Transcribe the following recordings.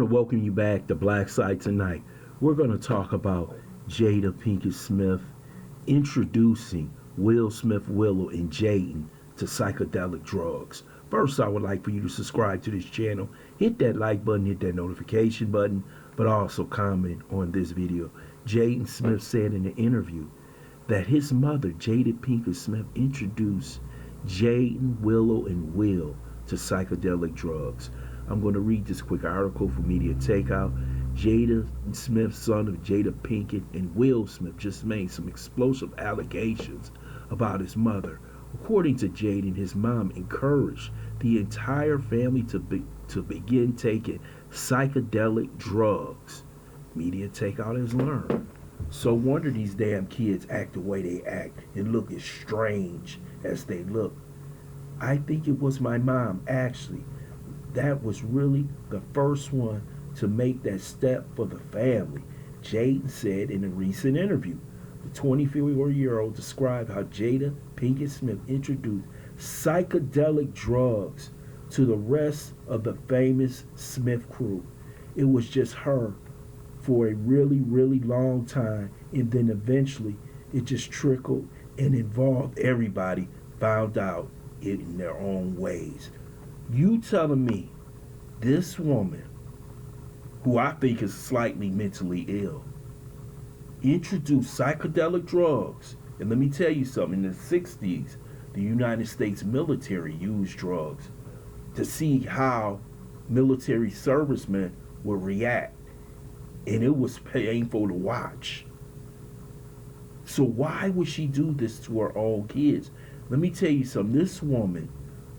to welcome you back to Black Side Tonight. We're going to talk about Jada Pinkett Smith introducing Will Smith, Willow, and Jaden to psychedelic drugs. First, I would like for you to subscribe to this channel, hit that like button, hit that notification button, but also comment on this video. Jaden Smith said in an interview that his mother, Jada Pinkett Smith, introduced Jaden, Willow, and Will to psychedelic drugs. I'm going to read this quick article from Media Takeout. Jada Smith, son of Jada Pinkett, and Will Smith just made some explosive allegations about his mother. According to Jaden, his mom encouraged the entire family to begin taking psychedelic drugs. Media Takeout has learned. So wonder these damn kids act the way they act and look as strange as they look. I think it was my mom, actually. That was really the first one to make that step for the family, Jaden said in a recent interview. The 24-year-old described how Jada Pinkett Smith introduced psychedelic drugs to the rest of the famous Smith crew. It was just her for a really, really long time, and then eventually it just trickled and involved everybody, found out it in their own ways. You telling me this woman, who I think is slightly mentally ill, introduced psychedelic drugs? And let me tell you something, in the 60s, the United States military used drugs to see how military servicemen would react. And it was painful to watch. So why would she do this to her own kids? Let me tell you something, this woman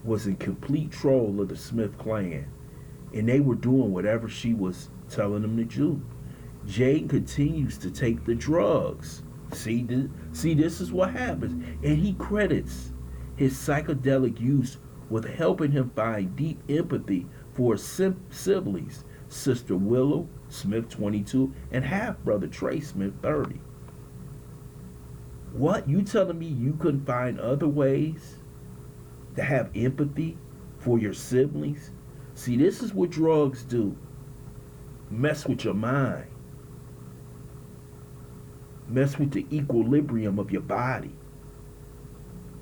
was in complete control of the Smith clan, and they were doing whatever she was telling them to do. Jaden continues to take the drugs. See, this is what happens. And he credits his psychedelic use with helping him find deep empathy for his siblings, sister Willow Smith, 22, and half-brother Trey Smith, 30. What? You telling me you couldn't find other ways to have empathy for your siblings? See, this is what drugs do. Mess with your mind. Mess with the equilibrium of your body.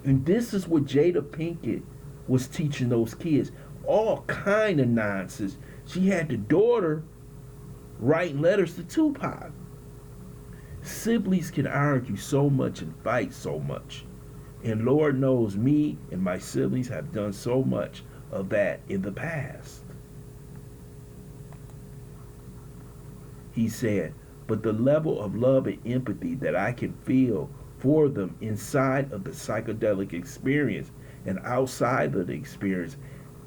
And this is what Jada Pinkett was teaching those kids. All kind of nonsense. She had the daughter writing letters to Tupac. Siblings can argue so much and fight so much. And Lord knows me and my siblings have done so much of that in the past. He said, but the level of love and empathy that I can feel for them inside of the psychedelic experience and outside of the experience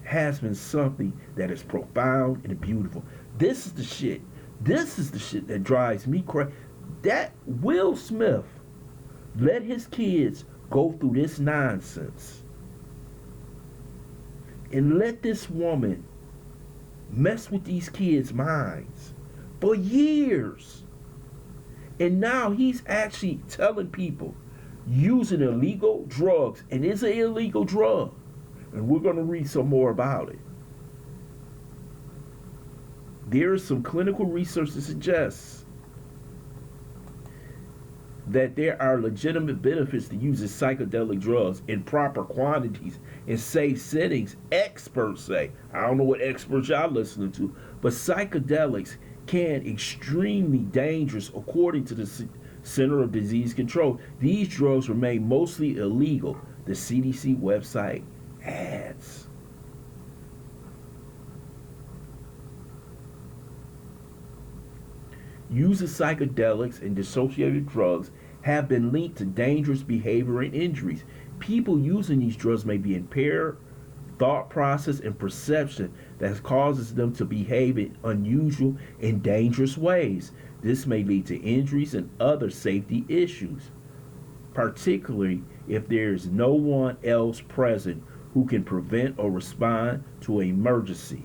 has been something that is profound and beautiful. This is the shit. This is the shit that drives me crazy. That Will Smith let his kids go through this nonsense and let this woman mess with these kids' minds for years. And now he's actually telling people using illegal drugs, and it's an illegal drug. And we're going to read some more about it. There is some clinical research that suggests that there are legitimate benefits to using psychedelic drugs in proper quantities in safe settings. Experts say, I don't know what experts y'all listening to, but psychedelics can extremely dangerous according to the Center of Disease Control. These drugs remain mostly illegal, the CDC website adds. Use of psychedelics and dissociative drugs have been linked to dangerous behavior and injuries. People using these drugs may be impaired thought process and perception that causes them to behave in unusual and dangerous ways. This may lead to injuries and other safety issues, particularly if there is no one else present who can prevent or respond to an emergency.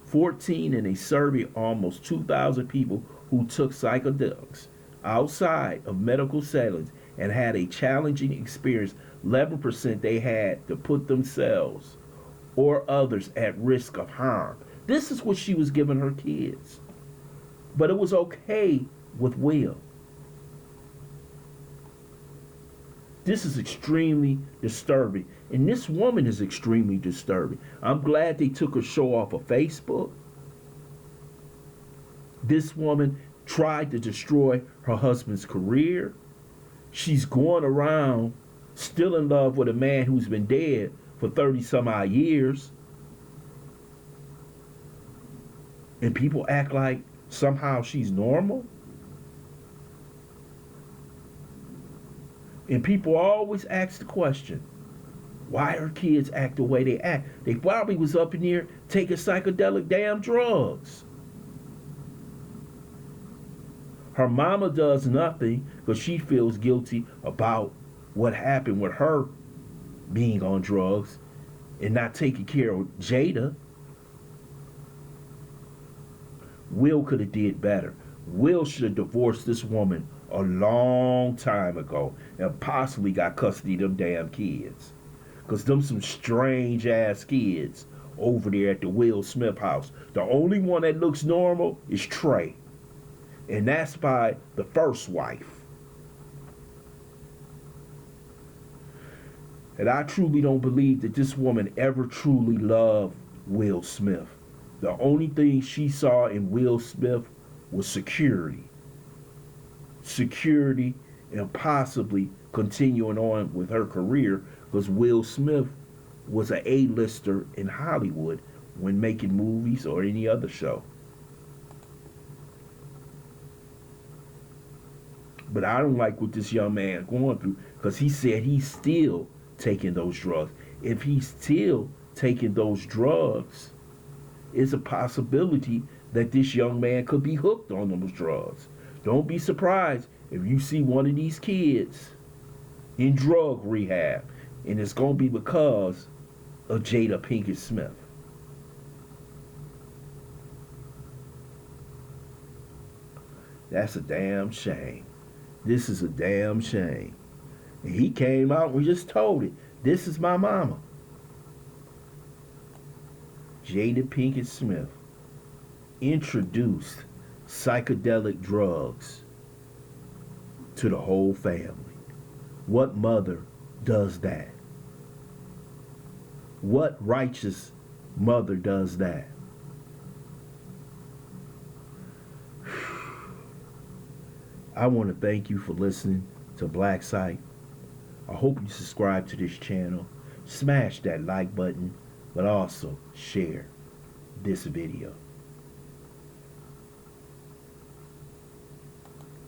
14 in a survey almost 2,000 people who took psychedelics outside of medical settings and had a challenging experience. 11% they had to put themselves or others at risk of harm. This is what she was giving her kids. But it was okay with Will. This is extremely disturbing. And this woman is extremely disturbing. I'm glad they took her show off of Facebook. This woman tried to destroy her husband's career. She's going around still in love with a man who's been dead for 30 some odd years. And people act like somehow she's normal. And people always ask the question, why her kids act the way they act? They probably was up in here taking psychedelic damn drugs. Her mama does nothing because she feels guilty about what happened with her being on drugs and not taking care of Jada. Will could have did better. Will should have divorced this woman a long time ago and possibly got custody of them damn kids. Because them some strange ass kids over there at the Will Smith house. The only one that looks normal is Trey. And that's by the first wife. And I truly don't believe that this woman ever truly loved Will Smith. The only thing she saw in Will Smith was security. Security and possibly continuing on with her career because Will Smith was an A-lister in Hollywood when making movies or any other show. But I don't like what this young man going through because he said he's still taking those drugs. If he's still taking those drugs, it's a possibility that this young man could be hooked on those drugs. Don't be surprised if you see one of these kids in drug rehab, and it's going to be because of Jada Pinkett Smith. That's a damn shame. This is a damn shame. And he came out and just told it. This is my mama. Jada Pinkett Smith introduced psychedelic drugs to the whole family. What mother does that? What righteous mother does that? I want to thank you for listening to Black Psych. I hope you subscribe to this channel. Smash that like button, but also share this video.